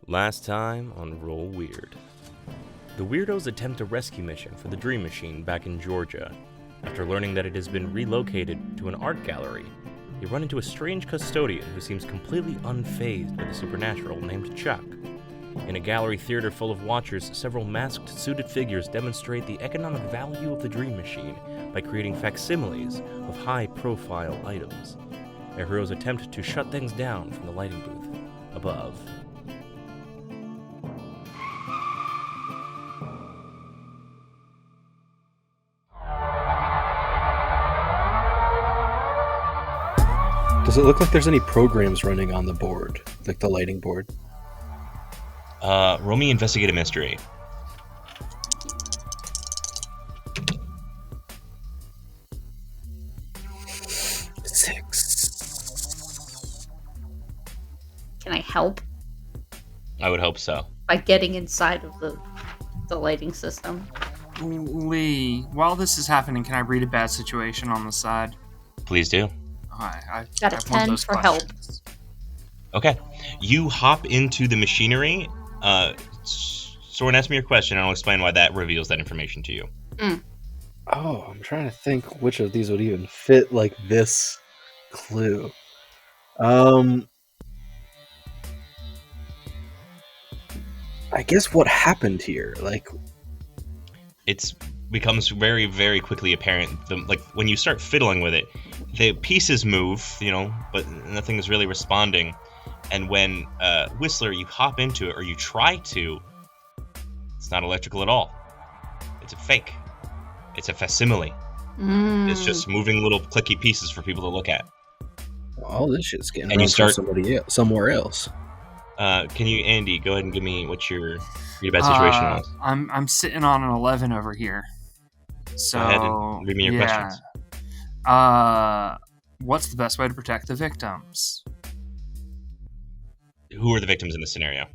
Last time on Roll Weird. The Weirdos attempt a rescue mission for the Dream Machine back in Georgia. After learning that it has been relocated to an art gallery, they run into a strange custodian who seems completely unfazed by the supernatural named Chuck. In a gallery theater full of watchers, several masked, suited figures demonstrate the economic value of the Dream Machine by creating facsimiles of high-profile items. Their heroes attempt to shut things down from the lighting booth above. Does it look like there's any programs running on the board, like the lighting board? Roll me investigate a mystery. Six. Can I help I would hope so. by getting inside of the lighting system? Lee, while this is happening, can I read a bad situation on the side? Please do. I Got a want 10 those for help. questions. Okay. You hop into the machinery. Soren, ask me your question, and I'll explain why that reveals that information to you. Oh, I'm trying to think which of these would even fit like this clue. I guess what happened here? Like, It becomes very, very quickly apparent. When you start fiddling with it, the pieces move, but nothing is really responding. And when Whistler, you hop into it or you try to, it's not electrical at all. It's a fake. It's a facsimile. It's just moving little clicky pieces for people to look at. all this shit's getting And you run from start- somewhere else. Can you, Andy, go ahead and give me what your bad situation was? I'm sitting on an 11 over here. So Go ahead and read me your questions. What's the best way to protect the victims? Who are the victims in this scenario?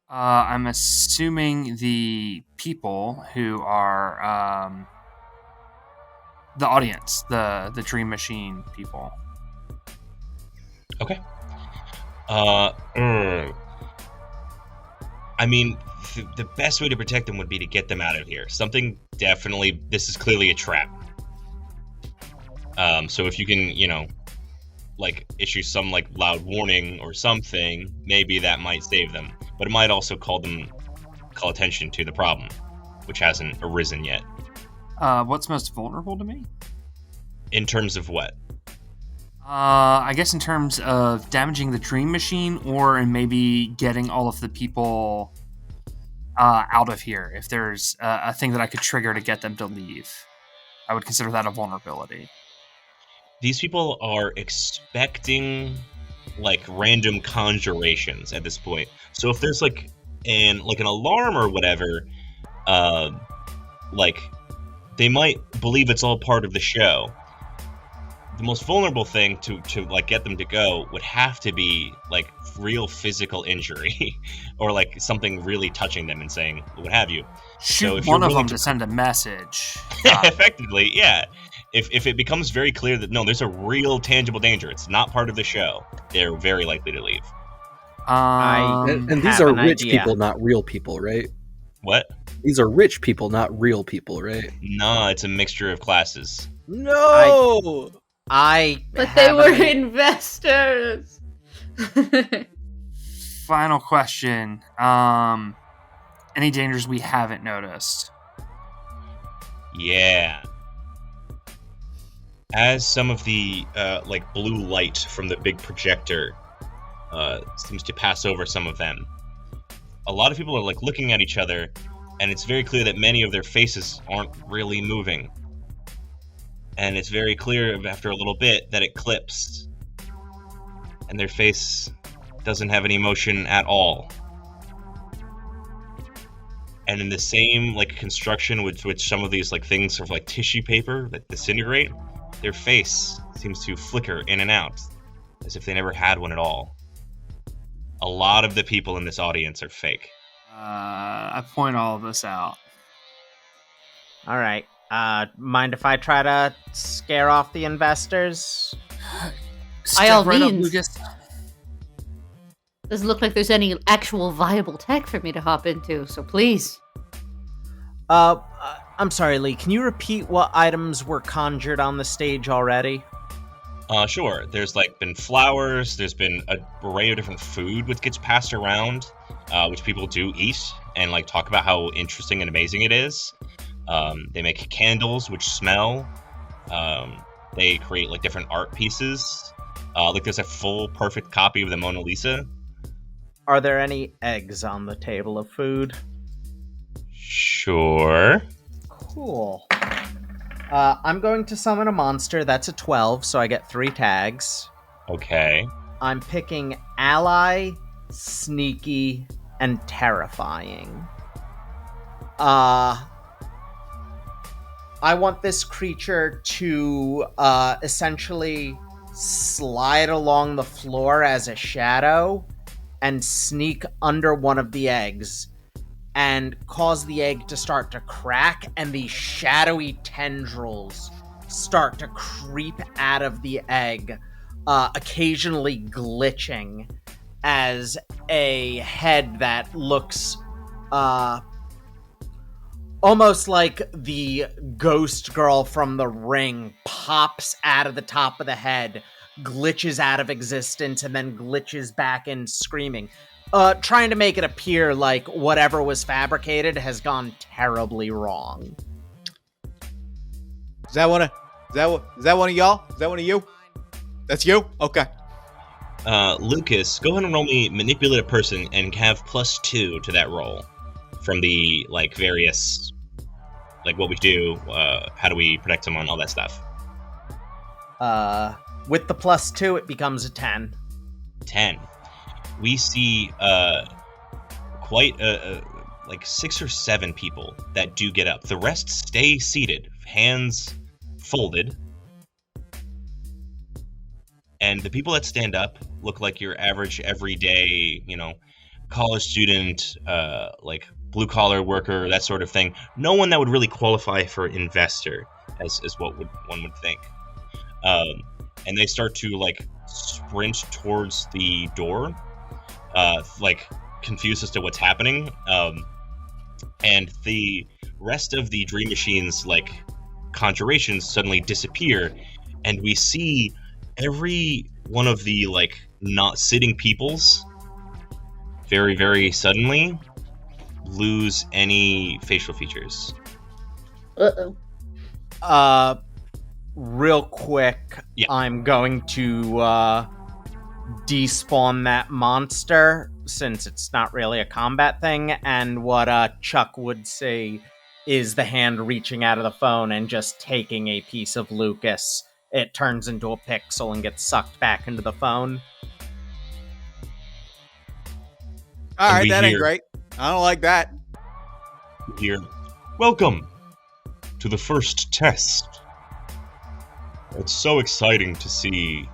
I'm assuming the people who are the audience, the Dream Machine people. Okay. I mean, the best way to protect them would be to get them out of here. This is clearly a trap. So if you can, issue some, loud warning or something, maybe that might save them. But it might also call attention to the problem, which hasn't arisen yet. What's most vulnerable to me? In terms of what? I guess in terms of damaging the Dream Machine, or in maybe getting all of the people out of here. If there's a thing that I could trigger to get them to leave, I would consider that a vulnerability. These people are expecting random conjurations at this point. So if there's an alarm or whatever, they might believe it's all part of the show. The most vulnerable thing to get them to go would have to be real physical injury or something really touching them and saying what have you. Shoot one of them to send a message. Effectively, yeah. If it becomes very clear that no, there's a real tangible danger, it's not part of the show, they're very likely to leave. And these are rich people, not real people, right? What? These are rich people, not real people, right? No, it's a mixture of classes. No! But they were investors. Final question. Any dangers we haven't noticed? Yeah. As some of the blue light from the big projector seems to pass over some of them, a lot of people are looking at each other, and it's very clear that many of their faces aren't really moving. And it's very clear after a little bit that it clips, and their face doesn't have any emotion at all. And in the same construction with which some of these things of tissue paper that disintegrate, their face seems to flicker in and out, as if they never had one at all. A lot of the people in this audience are fake. I point all of this out. All right. Mind if I try to scare off the investors? Step all right up, means. Lucas. Doesn't look like there's any actual viable tech for me to hop into, so please. I'm sorry, Lee. Can you repeat what items were conjured on the stage already? Sure. There's been flowers. There's been a array of different food which gets passed around, which people do eat and talk about how interesting and amazing it is. They make candles which smell. They create different art pieces. There's a full perfect copy of the Mona Lisa. Are there any eggs on the table of food? Sure. Cool. I'm going to summon a monster. That's a 12, so I get 3 tags. Okay. I'm picking ally, sneaky, and terrifying. I want this creature to essentially slide along the floor as a shadow and sneak under one of the eggs and cause the egg to start to crack, and these shadowy tendrils start to creep out of the egg, occasionally glitching as a head that looks almost like the ghost girl from The Ring pops out of the top of the head, glitches out of existence, and then glitches back in screaming. Trying to make it appear like whatever was fabricated has gone terribly wrong. Is that one of y'all? Is that one of you? That's you? Okay. Lucas, go ahead and roll me manipulate a person and have +2 to that roll from the various what we do, how do we protect someone, all that stuff. With the +2, it becomes a 10. 10. We see quite 6 or 7 people that do get up. The rest stay seated, hands folded. And the people that stand up look like your average everyday, college student, blue collar worker, that sort of thing. No one that would really qualify for investor, as what one would think. And they start to sprint towards the door, confused as to what's happening. And the rest of the Dream Machine's conjurations suddenly disappear, and we see every one of the not sitting peoples very, very suddenly lose any facial features. Uh-oh. Real quick, Yeah. I'm going to despawn that monster, since it's not really a combat thing, and what Chuck would say is the hand reaching out of the phone and just taking a piece of Lucas. It turns into a pixel and gets sucked back into the phone. All right, we that ain't hear- great. I don't like that. Here, welcome to the first test. It's so exciting to see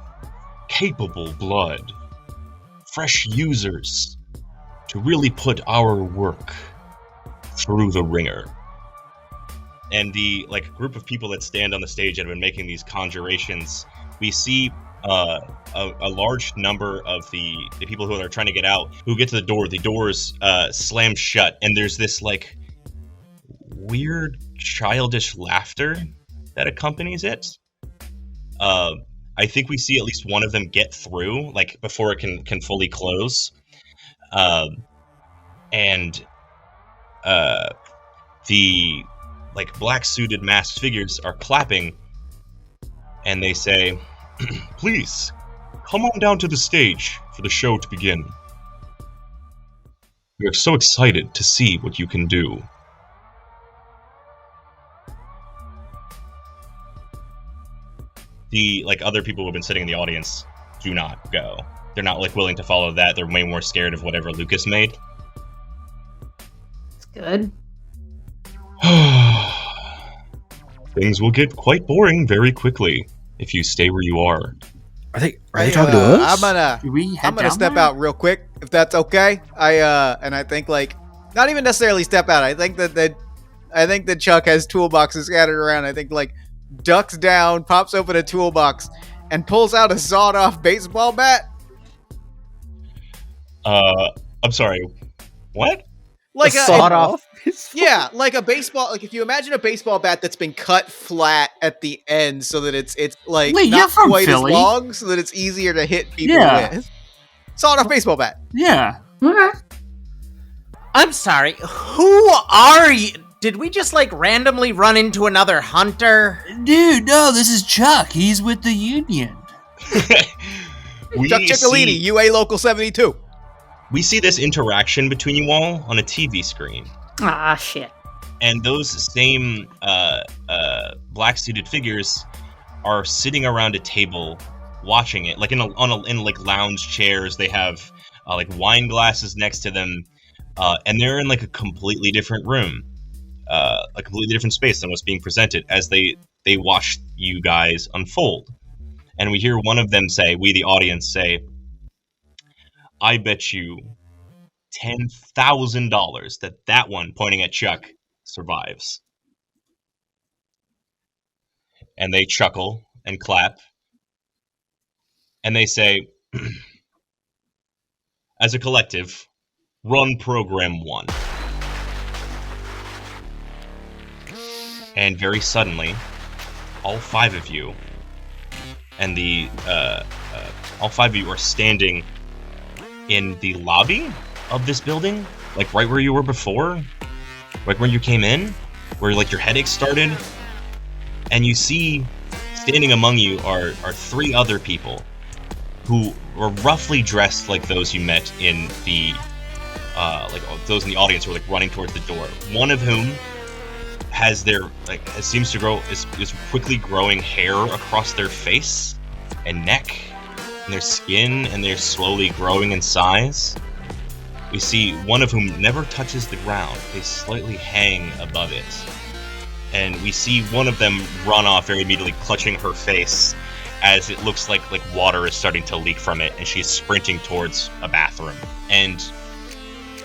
capable blood, fresh users, to really put our work through the ringer. And the group of people that stand on the stage and have been making these conjurations, we see a large number of the people who are trying to get out, who get to the door. The doors slam shut, and there's this weird childish laughter that accompanies it. I think we see at least one of them get through, before it can fully close. And the black suited masked figures are clapping, and they say, "Please, come on down to the stage for the show to begin. We are so excited to see what you can do." The other people who have been sitting in the audience do not go. They're not willing to follow that. They're way more scared of whatever Lucas made. It's good. Things will get quite boring very quickly if you stay where you are. Are they Hey, talking to us? Do we head I'm gonna down step there? out real quick, if that's okay. I think not even necessarily step out. I think that Chuck has toolboxes scattered around. I think ducks down, pops open a toolbox, and pulls out a sawed-off baseball bat. I'm sorry. What? Like A a sawed-off. yeah, like a baseball. Like if you imagine a baseball bat that's been cut flat at the end, so that it's like Wait, you're not from quite Philly? as long, so that it's easier to hit people Yeah. with. Sawed off baseball bat. Yeah. Okay. I'm sorry. Who are you? Did we just like randomly run into another hunter? Dude, no, this is Chuck. He's with the Union. we Chuck Ciccolini, see, UA Local 72. we see this interaction between you all on a TV screen. Ah, shit. And those same black-suited figures are sitting around a table watching it, like in like lounge chairs. They have like wine glasses next to them, and they're in like a completely different room, a completely different space than what's being presented as they watch you guys unfold. And we hear one of them say, we the audience say, "I bet you $10,000 that one," pointing at Chuck, "survives." And they chuckle and clap. And they say, "As a collective, run program 1." And very suddenly, all 5 of you, and all 5 of you are standing in the lobby of this building, like right where you were before, like when you came in, where like your headache started, and you see standing among you are 3 other people who were roughly dressed like those you met in the like those in the audience who were like running towards the door. One of whom has their seems to grow is quickly growing hair across their face and neck and their skin, and they're slowly growing in size. We see one of whom never touches the ground. They slightly hang above it. And we see one of them run off very immediately, clutching her face as it looks like water is starting to leak from it, and she's sprinting towards a bathroom. And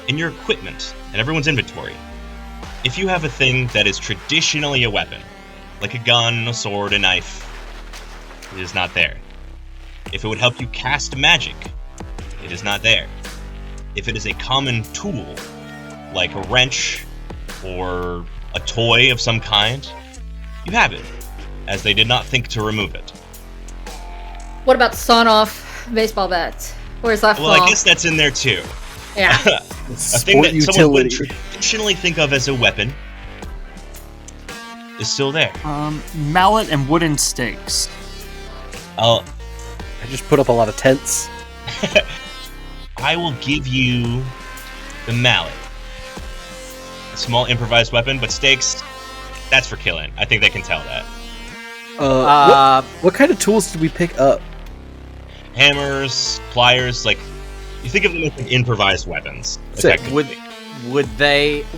in your equipment and everyone's inventory, if you have a thing that is traditionally a weapon, like a gun, a sword, a knife, it is not there. If it would help you cast magic, it is not there. If it is a common tool, like a wrench or a toy of some kind, you have it, as they did not think to remove it. What about sawn-off baseball bats? Where's that Well, fall? I guess that's in there too. Yeah. A thing that someone would traditionally think of as a weapon is still there. Mallet and wooden stakes. I'll I just put up a lot of tents. I will give you the mallet. A small improvised weapon, but stakes, that's for killing. I think they can tell that. What kind of tools did we pick up? Hammers, pliers, like, you think of them as like improvised weapons. Sick. Effectively.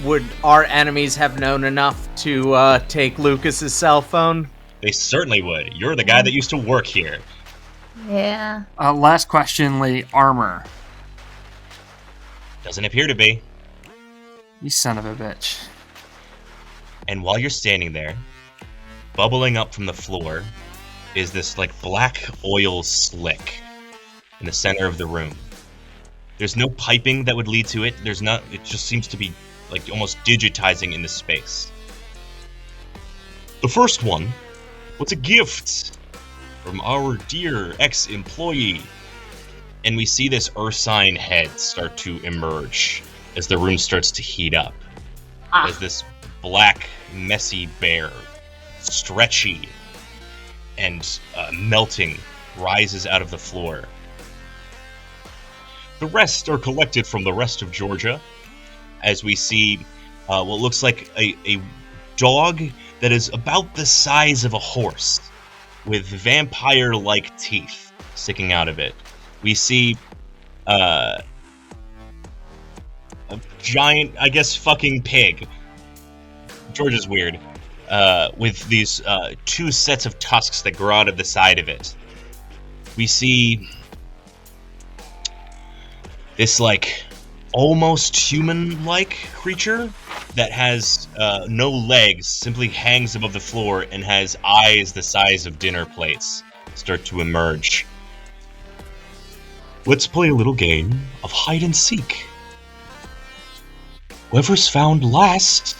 Would our enemies have known enough to take Lucas's cell phone? They certainly would. You're the guy that used to work here. Yeah. Last question, Lee. Armor. Doesn't appear to be. You son of a bitch. And while you're standing there, bubbling up from the floor is this like black oil slick in the center of the room. There's no piping that would lead to it. It just seems to be like almost digitizing in the space. The first one was a gift from our dear ex-employee. And we see this ursine head start to emerge as the room starts to heat up. As this black, messy bear, stretchy and melting, rises out of the floor. The rest are collected from the rest of Georgia, as we see what looks like a dog that is about the size of a horse, with vampire-like teeth sticking out of it. We see a giant, I guess, fucking pig. Georgia's weird. With these 2 sets of tusks that grow out of the side of it. We see this, like, almost human-like creature that has no legs, simply hangs above the floor, and has eyes the size of dinner plates start to emerge. Let's play a little game of hide and seek. Whoever's found last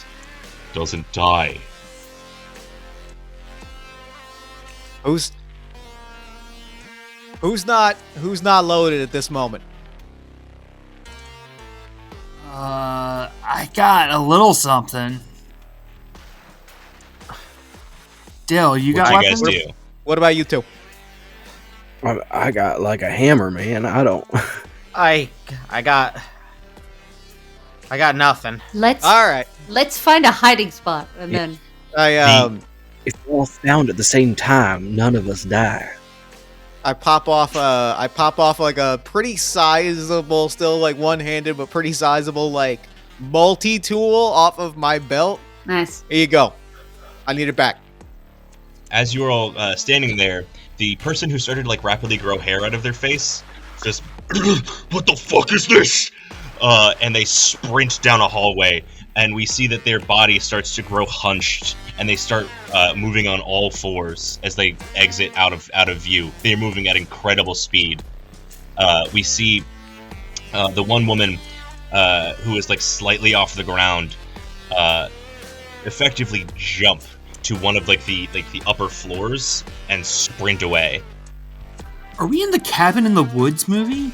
doesn't die. Who's not loaded at this moment? I got a little something. Dill, you got What you weapons? guys do? What about you two? I got like a hammer, man. I don't. I got nothing. Let's All right. let's find a hiding spot and then If we're all found at the same time, none of us die. I pop off like a pretty sizable, still like one-handed but pretty sizable like multi-tool off of my belt. nice. Here you go. I need it back. As you're all standing there, the person who started to like rapidly grow hair out of their face says, "What the fuck is this?" And they sprint down a hallway, and we see that their body starts to grow hunched, and they start moving on all fours as they exit out of view. They're moving at incredible speed. We see the one woman who is like slightly off the ground effectively jump to one of like the upper floors and sprint away. Are we in the Cabin in the Woods movie?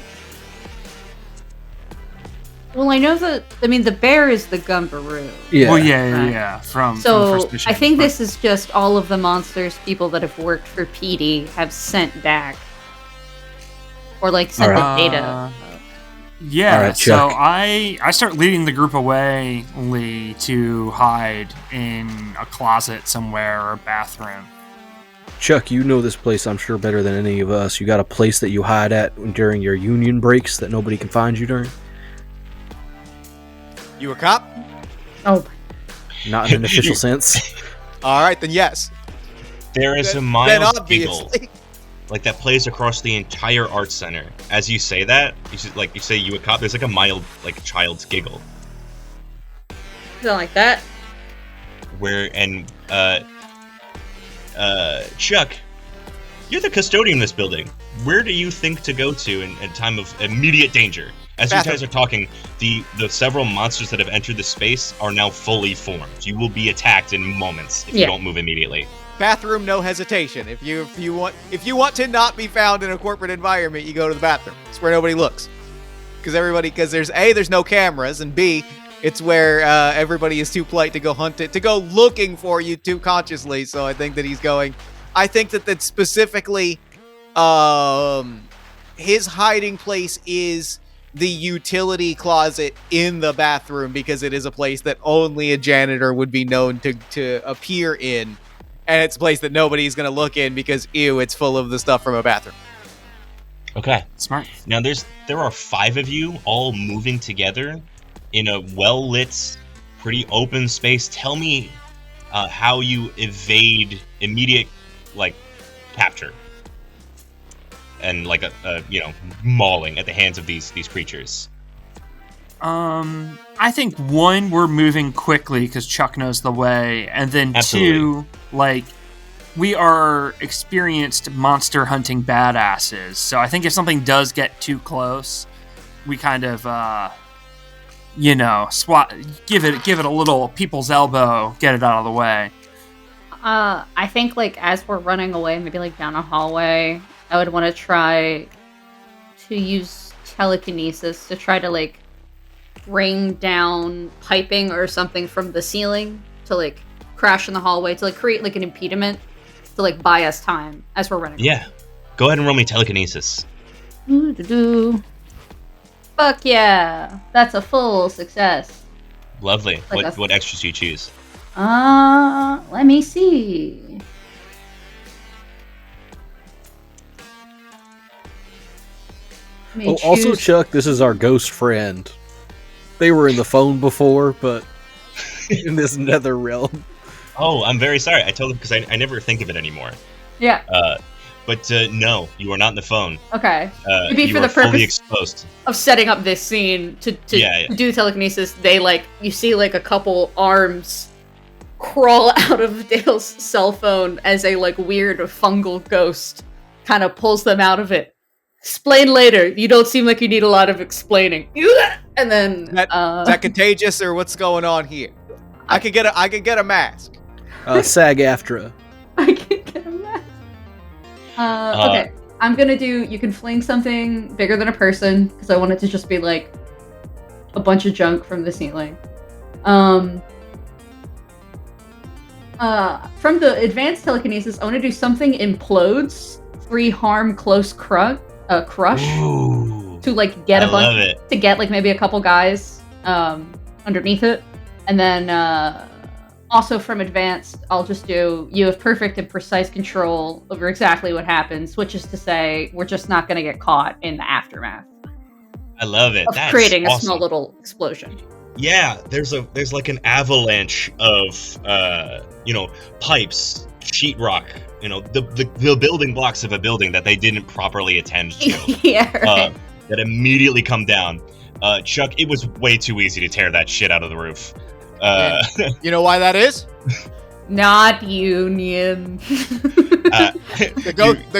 Well, I know the bear is the Gumbaroo. Yeah. Well, yeah, Right. yeah. From the So first mission. I think but- this is just all of the monsters people that have worked for PD have sent back, or like sent the data. Yeah, All right, so Chuck. I start leading the group away, Lee, to hide in a closet somewhere or a bathroom. Chuck, you know this place, I'm sure, better than any of us. You got a place that you hide at during your union breaks that nobody can find you during? You a cop? Oh, Not in an official sense. All right, then yes. There is a Then mild giggle obviously. like that plays across the entire art center. As you say that, you say you a cop. There's like a mild like child's giggle. something like that. Chuck, you're the custodian of this building. Where do you think to go to in time of immediate danger? As Bathroom. you guys are talking, the several monsters that have entered the space are now fully formed. You will be attacked in moments if you Yeah. don't move immediately. Bathroom, no hesitation. If you want to not be found in a corporate environment, you go to the bathroom. It's where nobody looks. Because there's no cameras, and B, it's where everybody is too polite to go hunt it, to go looking for you too consciously. So I think that he's going. I think that specifically, his hiding place is the utility closet in the bathroom, because it is a place that only a janitor would be known to appear in. And it's a place that nobody's going to look in because, ew, it's full of the stuff from a bathroom. Okay. Smart. Now there are 5 of you all moving together in a well-lit, pretty open space. Tell me how you evade immediate capture and mauling at the hands of these creatures. I think one, we're moving quickly because Chuck knows the way, and then Absolutely. 2, we are experienced monster hunting badasses. So I think if something does get too close, we kind of, swat, give it a little people's elbow, get it out of the way. I think as we're running away, maybe down a hallway, I would want to try to use telekinesis to try to bring down piping or something from the ceiling to crash in the hallway to create an impediment to buy us time as we're running. Yeah. Go ahead and roll me telekinesis. Doo-doo-doo. Fuck yeah, that's a full success. Lovely. What extras do you choose? Let me see. Let me Also, choose- Chuck, this is our ghost friend. They were in the phone before, but in this nether realm. Oh, I'm very sorry. I told them because I never think of it anymore. Yeah. But no, you are not in the phone. Okay. Maybe You for are the fully purpose exposed. of setting up this scene to Yeah. do telekinesis, they you see a couple arms crawl out of Dale's cell phone as a weird fungal ghost kind of pulls them out of it. Explain later. You don't seem like you need a lot of explaining. And then Is that contagious or what's going on here? I could get a mask. SAG-AFTRA. I can get a mask. Okay. I'm gonna do. You can fling something bigger than a person because I want it to just be like a bunch of junk from the ceiling. From the advanced telekinesis, I want to do something implodes, 3 harm, close crush Ooh, to like get I a bunch love it. to get like maybe a couple guys underneath it, and then also from advanced, I'll just do you have perfect and precise control over exactly what happens, which is to say we're just not going to get caught in the aftermath I love it. of That's creating awesome. a small little explosion. Yeah, there's like an avalanche of pipes, sheetrock, the building blocks of a building that they didn't properly attend to. Yeah, right. That immediately come down. Chuck, it was way too easy to tear that shit out of the roof. You know why that is? Not union. The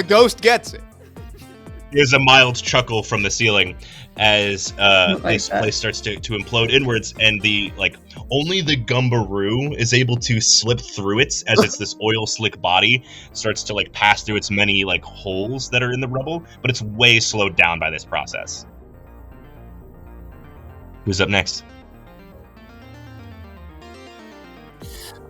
ghost gets it. There's a mild chuckle from the ceiling as Like this that. place starts to implode inwards, and only the gumbaroo is able to slip through it as it's this oil slick body starts to pass through its many holes that are in the rubble, but it's way slowed down by this process. Who's up next?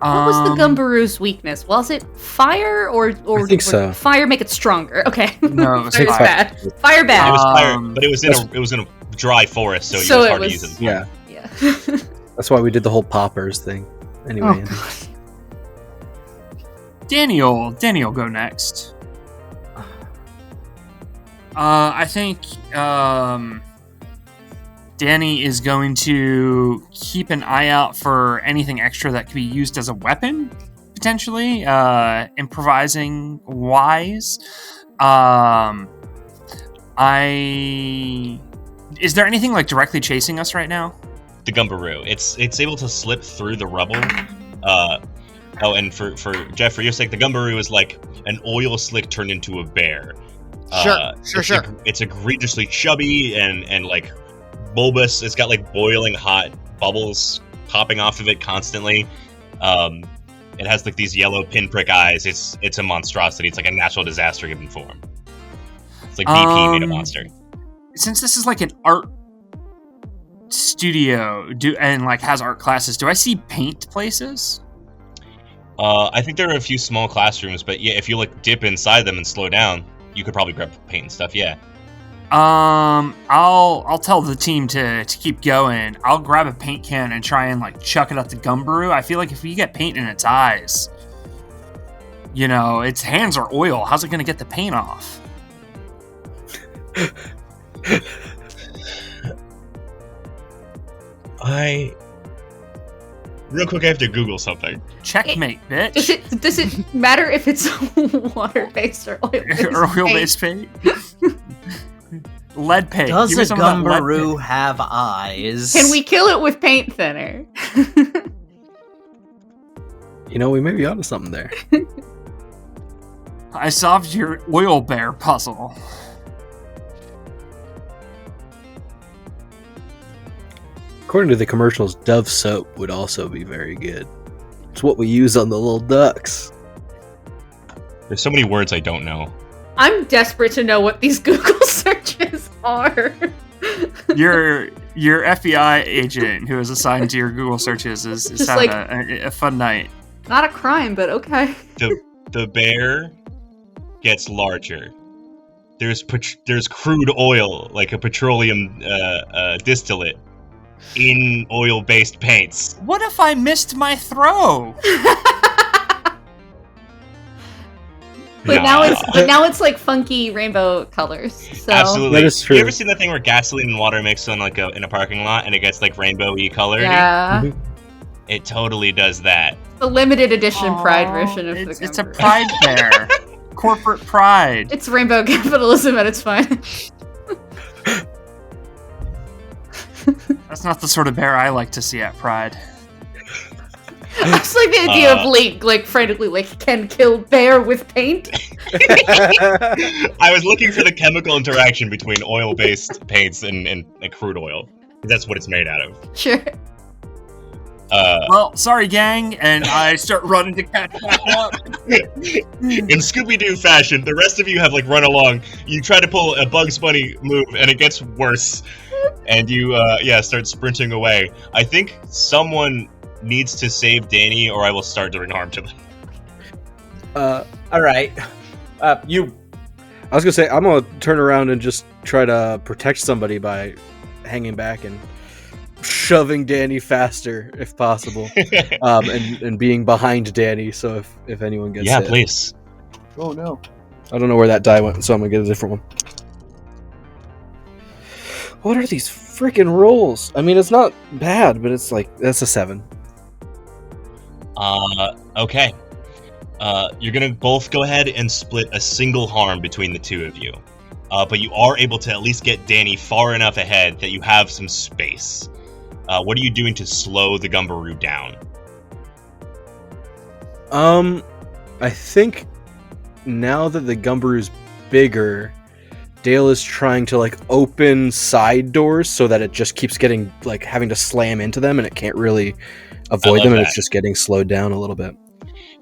What was the Gumbaroo's weakness? Was it fire or I think so. Fire make it stronger? Okay. No, it was Fire's fire. bad. Fire bad. It was fire, but it that's- was in a dry forest, so, So it was it hard was- to use it. Yeah, Yeah. that's why we did the whole poppers thing. Anyway, Oh, Daniel, go next. I think Danny is going to keep an eye out for anything extra that could be used as a weapon, potentially, improvising wise. Is there anything directly chasing us right now? The gumbaroo. It's able to slip through the rubble. And for Jeff, for your sake, the gumbaroo is like an oil slick turned into a bear. Sure. It's egregiously chubby and bulbous. It's got boiling hot bubbles popping off of it constantly. It has these yellow pinprick eyes. It's a monstrosity. It's like a natural disaster given form. It's like BP made a monster. Since this is an art studio, and has art classes, do I see paint places? I think there are a few small classrooms, but yeah, if you dip inside them and slow down, you could probably grab paint and stuff. Yeah. I'll tell the team to keep going. I'll grab a paint can and try and chuck it at the gumbaroo. I feel like if we get paint in its eyes, its hands are oil. How's it gonna get the paint off? Real quick, I have to Google something. Checkmate, bitch. Does it matter if it's water-based or oil-based? Or oil-based paint. Lead paint. Does Give me a some of that lead gumbaroo paint. have eyes? Can we kill it with paint thinner? we may be onto something there. I solved your oil bear puzzle. According to the commercials, Dove soap would also be very good. It's what we use on the little ducks. There's so many words I don't know. I'm desperate to know what these Google searches are. Your FBI agent who is assigned to your Google searches is Just having a fun night. Not a crime, but okay. The bear gets larger. There's crude oil, like a petroleum distillate, in oil-based paints. What if I missed my throw? But Nah. now it's funky rainbow colors. So Absolutely. That is true. You ever seen that thing where gasoline and water mix in in a parking lot and it gets rainbowy colored? yeah, It totally does that. the limited edition Aw, Pride version of it's, the it's a Gumbaroo. pride bear. Corporate pride. It's rainbow capitalism at its finest. That's not the sort of bear I like to see at Pride. I just like the idea of Link, like, frantically, like, can kill bear with paint. I was looking for the chemical interaction between oil-based paints and crude oil. That's what it's made out of. Sure. Well, sorry, gang, and I start running to catch back up. In Scooby-Doo fashion, the rest of you have, like, run along. You try to pull a Bugs Bunny move, and it gets worse. And you, start sprinting away. I think someone needs to save Danny, or I will start doing harm to them. All right. You. I was gonna say I'm gonna turn around and just try to protect somebody by hanging back and shoving Danny faster if possible, and being behind Danny. So if anyone gets hit. Please. Oh no! I don't know where that die went, so I'm gonna get a different one. What are these freaking rolls? I mean, it's not bad, but it's like that's a 7. Okay. You're gonna both go ahead and split a single harm between the two of you. But you are able to at least get Danny far enough ahead that you have some space. What are you doing to slow the Gumbaroo down? I think now that the Gumbaroo's bigger, Dale is trying to like open side doors so that it just keeps getting like having to slam into them and it can't really avoid them, and it's just getting slowed down a little bit.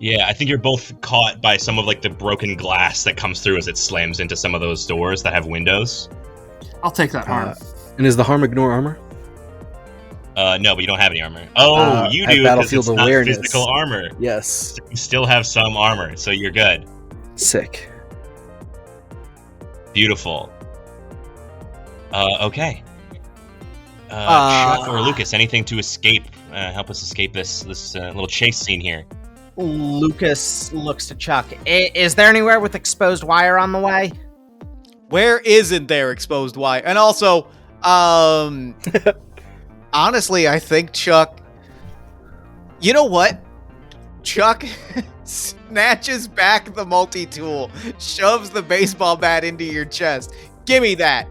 Yeah, I think you're both caught by some of like the broken glass that comes through as it slams into some of those doors that have windows. I'll take that harm. And is the harm ignore armor? No, but you don't have any armor. Oh, you do, because it's not physical armor. Yes. So you still have some armor, so you're good. Sick. Beautiful. Okay. Chuck or Lucas, anything to escape? Help us escape this little chase scene here. Lucas looks to Chuck. Is there anywhere with exposed wire on the way? Where isn't there exposed wire? And also, honestly, I think Chuck... You know what? Chuck snatches back the multi-tool, shoves the baseball bat into your chest. Gimme that.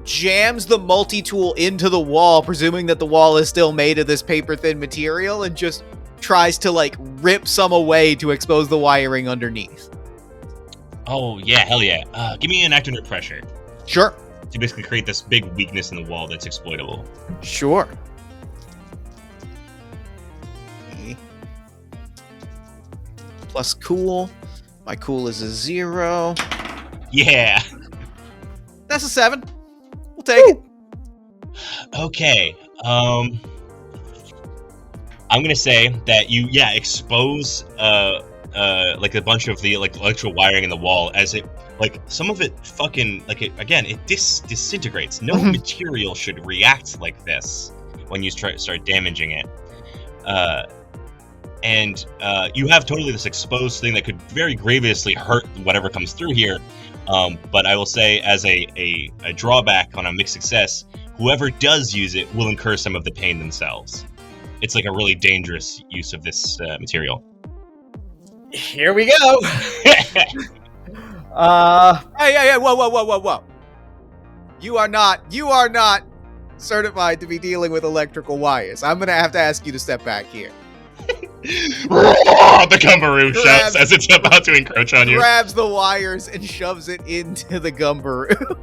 Jams the multi-tool into the wall, presuming that the wall is still made of this paper-thin material, and just tries to, like, rip some away to expose the wiring underneath. Oh, yeah, hell yeah. Give me an act under pressure. Sure. To basically create this big weakness in the wall that's exploitable. Sure. Plus cool. My cool is a 0. Yeah. That's a 7. We'll take it. Okay. I'm gonna say that you, expose like a bunch of the like electrical wiring in the wall as it, like, some of it fucking, like, it disintegrates. No material should react like this when you start damaging it. And you have totally this exposed thing that could very grievously hurt whatever comes through here. But I will say, as a drawback on a mixed success, whoever does use it will incur some of the pain themselves. It's like a really dangerous use of this material. Here we go. Hey, whoa. You are not certified to be dealing with electrical wires. I'm gonna have to ask you to step back here. The Gumbaroo shouts as it's about to encroach on you. Grabs the wires and shoves it into the Gumbaroo.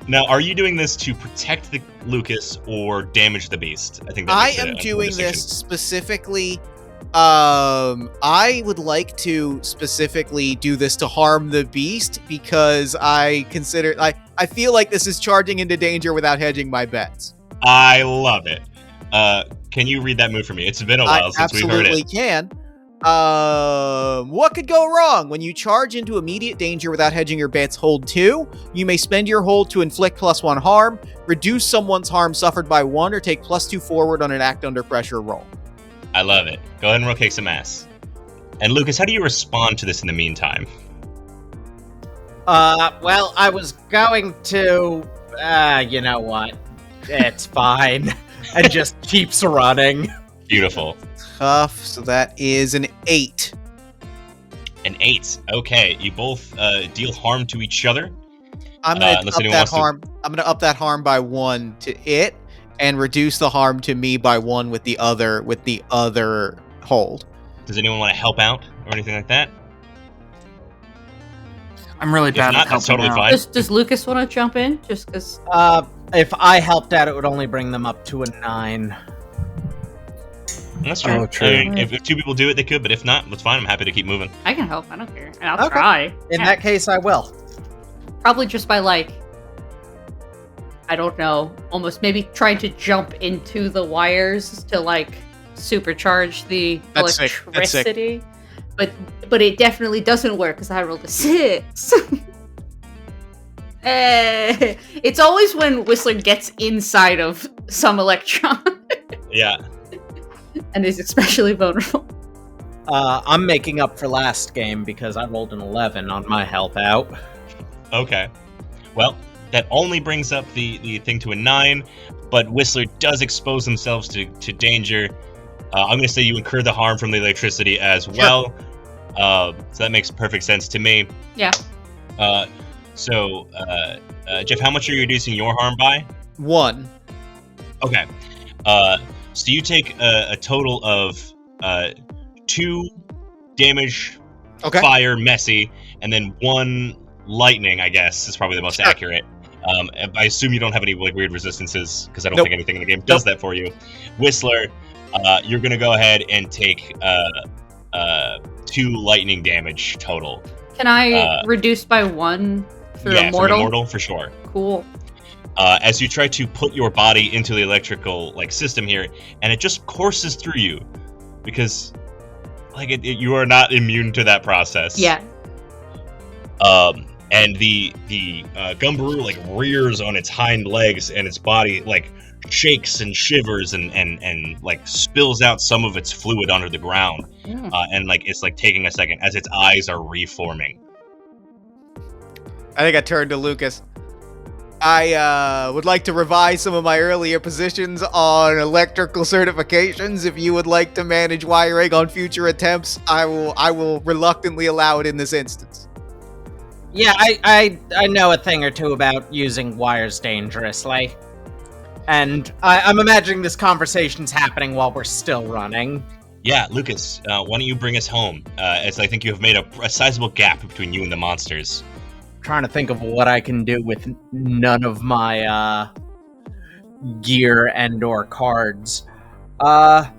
Now, are you doing this to protect the Lucas or damage the beast? I think that I makes am a doing distinction. this specifically. I would like to specifically do this to harm the beast because I feel like this is charging into danger without hedging my bets. I love it. Can you read that move for me? It's been a while since we've heard it. Absolutely can. What could go wrong? When you charge into immediate danger without hedging your bets, hold 2. You may spend your hold to inflict +1 harm, reduce someone's harm suffered by 1, or take +2 forward on an act under pressure roll. I love it. Go ahead and roll kick some ass. And Lucas, how do you respond to this in the meantime? Well, I was going to, you know what? It's fine. And just keeps running. Beautiful. Tough. So that is an 8. An 8. Okay, you both deal harm to each other. I'm gonna up that harm. I'm gonna up that harm by 1 to it, and reduce the harm to me by 1 with the other hold. Does anyone want to help out or anything like that? I'm really If bad not, at that's helping totally out. fine. Does Lucas want to jump in? Just because. If I helped out, it would only bring them up to a 9. That's true. Oh, true. I mean, if 2 people do it, they could, but if not, that's fine. I'm happy to keep moving. I can help. I don't care. And I'll Okay. try. In Yeah. that case, I will. Probably just by, like, I don't know, almost maybe trying to jump into the wires to, like, supercharge the That's sick. That's sick. electricity. But it definitely doesn't work because I rolled a 6. It's always when Whistler gets inside of some electron Yeah. and is especially vulnerable. I'm making up for last game because I rolled an 11 on my help out. Okay. Well, that only brings up the thing to a 9, but Whistler does expose themselves to danger. I'm going to say you incur the harm from the electricity as well. So that makes perfect sense to me. Yeah. So, Jeff, how much are you reducing your harm by? 1. Okay. So you take a total of 2 damage, Okay. fire, messy, and then 1 lightning, I guess, is probably the most Sure. accurate. I assume you don't have any like weird resistances, because I don't Nope. think anything in the game does that for you. Whistler, you're going to go ahead and take 2 lightning damage total. Can I reduce by 1 for Yeah, from immortal? immortal, for sure. Cool. As you try to put your body into the electrical system here, and it just courses through you, because you are not immune to that process. Yeah. And the Gumbaroo rears on its hind legs, and its body shakes and shivers and spills out some of its fluid onto the ground. Yeah. And it's taking a second as its eyes are reforming. I think I turned to Lucas. I would like to revise some of my earlier positions on electrical certifications. If you would like to manage wiring on future attempts, I will reluctantly allow it in this instance. Yeah, I know a thing or two about using wires dangerously. And I'm imagining this conversation's happening while we're still running. Yeah, Lucas, why don't you bring us home? As I think you have made a sizable gap between you and the monsters. Trying to think of what I can do with none of my gear and or cards. I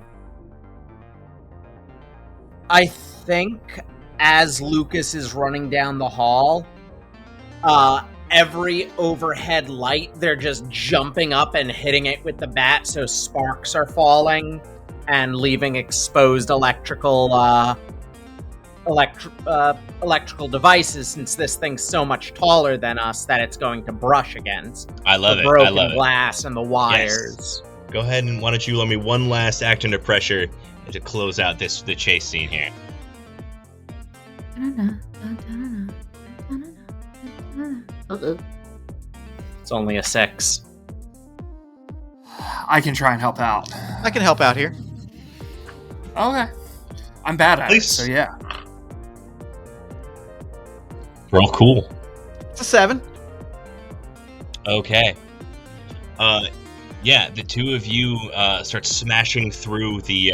think as Lucas is running down the hall, every overhead light, they're just jumping up and hitting it with the bat, so sparks are falling and leaving exposed electrical devices, since this thing's so much taller than us that it's going to brush against I love the it. broken I love it. glass and the wires. Go ahead, and why don't you let me one last act under pressure to close out the chase scene here. It's only a 6. I can try and help out. I can help out here. Okay. I'm bad at it, Please. so yeah. Real cool. It's a 7. Okay. Yeah, the two of you start smashing through the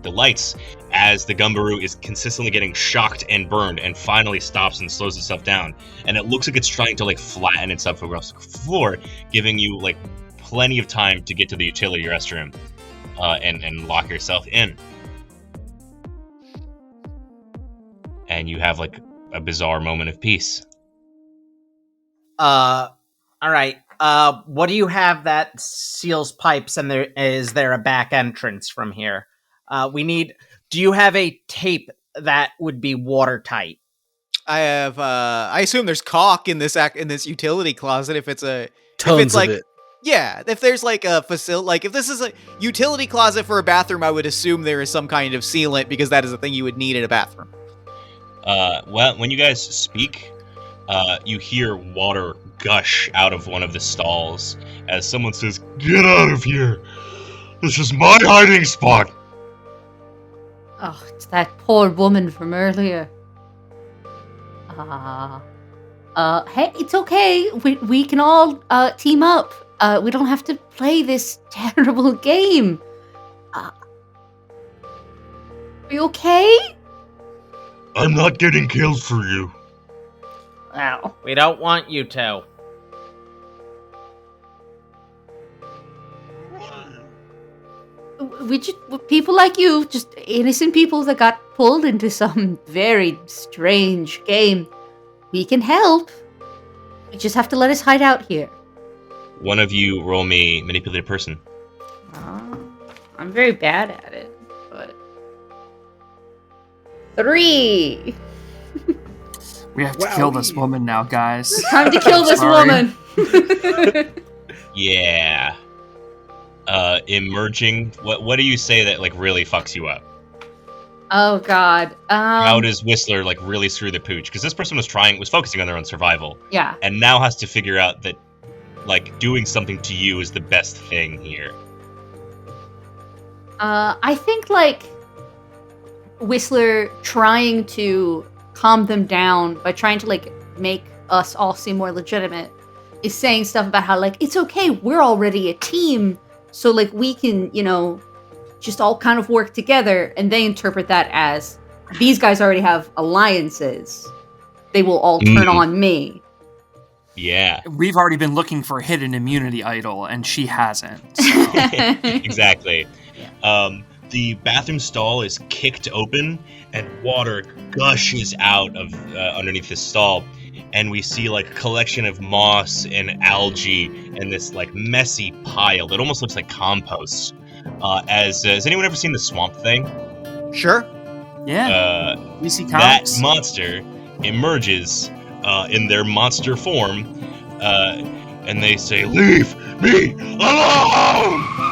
lights as the Gumbaroo is consistently getting shocked and burned, and finally stops and slows itself down. And it looks like it's trying to flatten itself across the floor, giving you plenty of time to get to the utility restroom and lock yourself in. And you have a bizarre moment of peace. All right. What do you have that seals pipes, and is there a back entrance from here? Do you have a tape that would be watertight? I have. I assume there's caulk in this utility closet. If it's Tons of it. Yeah, if there's a facility, if this is a utility closet for a bathroom, I would assume there is some kind of sealant, because that is a thing you would need in a bathroom. Well, when you guys speak, you hear water gush out of one of the stalls as someone says, "Get out of here! This is my hiding spot!" Oh, it's that poor woman from earlier. Hey, it's okay. We can all team up. we don't have to play this terrible game. Are you okay? I'm not getting killed for you. Wow. We don't want you to. People like you, just innocent people that got pulled into some very strange game. We can help. You just have to let us hide out here. One of you roll me manipulated person. I'm very bad at it, but 3. We have to kill this woman now, guys. Time to kill this Sorry. woman. Yeah. Emerging. What do you say that like really fucks you up? Oh God. How does Whistler like really screw the pooch? Because this person was focusing on their own survival, Yeah. and now has to figure out that like doing something to you is the best thing here. I think like Whistler trying to calm them down by trying to like make us all seem more legitimate is saying stuff about how like it's okay, we're already a team, so like we can, just all kind of work together, and they interpret that as these guys already have alliances. They will all turn on me. Yeah. We've already been looking for a hidden immunity idol, and she hasn't. So. Exactly. The bathroom stall is kicked open, and water gushes out of underneath the stall, and we see like a collection of moss and algae and this like messy pile that almost looks like compost. Has anyone ever seen the Swamp Thing? Sure. Yeah. We see That comics. monster emerges in their monster form, and they say, "Leave me alone!"